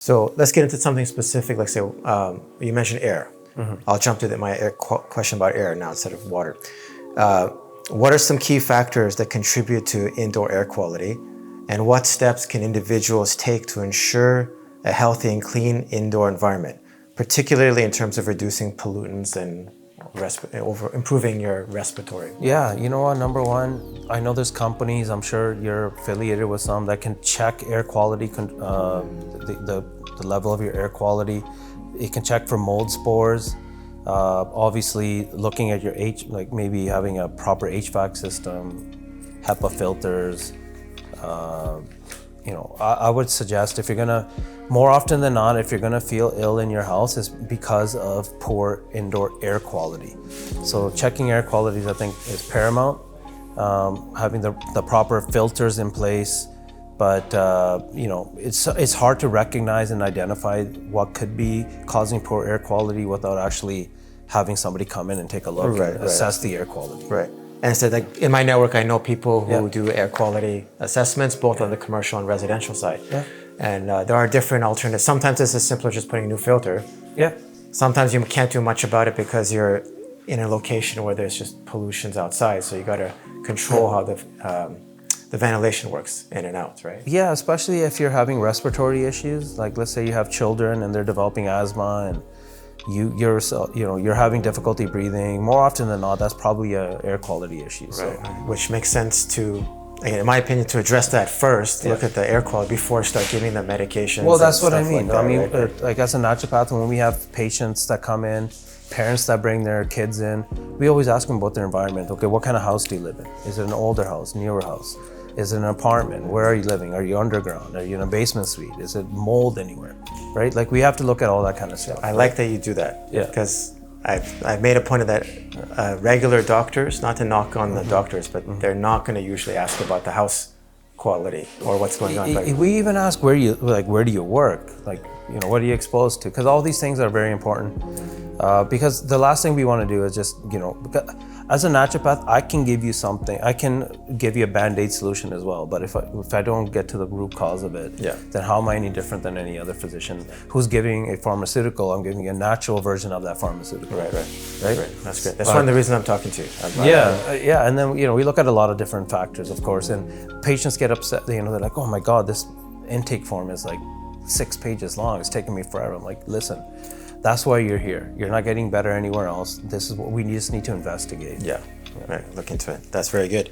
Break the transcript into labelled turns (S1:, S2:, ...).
S1: So let's get into something specific. Like say, you mentioned air. I'll jump to my question about air now instead of water. What are some key factors that contribute to indoor air quality, and what steps can individuals take to ensure a healthy and clean indoor environment, particularly in terms of reducing pollutants and improving your respiratory?
S2: Yeah, you know what? Number one, I know there's companies, I'm sure you're affiliated with some, that can check air quality, the level of your air quality. It can check for mold spores. Obviously, looking at your like maybe having a proper HVAC system, HEPA filters. I would suggest if you're gonna, more often than not, if you're gonna feel ill in your house, is because of poor indoor air quality. So checking air qualities, I think, is paramount. Having the proper filters in place, but it's hard to recognize and identify what could be causing poor air quality without actually having somebody come in and take a look and assess the air quality.
S1: Right. And so, like in my network, I know people who do air quality assessments, both on the commercial and residential side.
S2: Yeah.
S1: And there are different alternatives. Sometimes it's as simple as just putting a new filter.
S2: Yeah.
S1: Sometimes you can't do much about it because you're in a location where there's just pollutions outside. So you got to control how the ventilation works in and out, right?
S2: Yeah, especially if you're having respiratory issues. Like let's say you have children and they're developing asthma, and you're having difficulty breathing. More often than not, that's probably an air quality issue.
S1: Right.
S2: So.
S1: Which makes sense to, again, in my opinion, to address that first. Look at the air quality before start giving them medications.
S2: Well, that's what I mean.
S1: Like
S2: as a naturopath, when we have patients that come in, parents that bring their kids in, we always ask them about their environment. Okay, what kind of house do you live in? Is it an older house, newer house? Is it an apartment? Where are you living? Are you underground? Are you in a basement suite? Is it mold anywhere? Right? Like we have to look at all that kind of stuff.
S1: I like that you do that.
S2: Yeah.
S1: Because I've made a point of that. Regular doctors, not to knock on the doctors, but they're not going to usually ask about the house quality or what's going on.
S2: We even ask where do you work? Like, what are you exposed to? Because all these things are very important. Because the last thing we want to do is just, as a naturopath, I can give you something. I can give you a Band-Aid solution as well. But if I don't get to the root cause of it, then how am I any different than any other physician who's giving a pharmaceutical? I'm giving you a natural version of that pharmaceutical.
S1: Right. That's great. That's one of the reasons I'm talking to you.
S2: Yeah. And then, we look at a lot of different factors, of course, and patients get upset. They're like, oh my God, this intake form is like 6 pages long. It's taking me forever. I'm like, listen, that's why you're here. You're not getting better anywhere else. This is what we just need to investigate.
S1: Yeah. Right. Look into it. That's very good.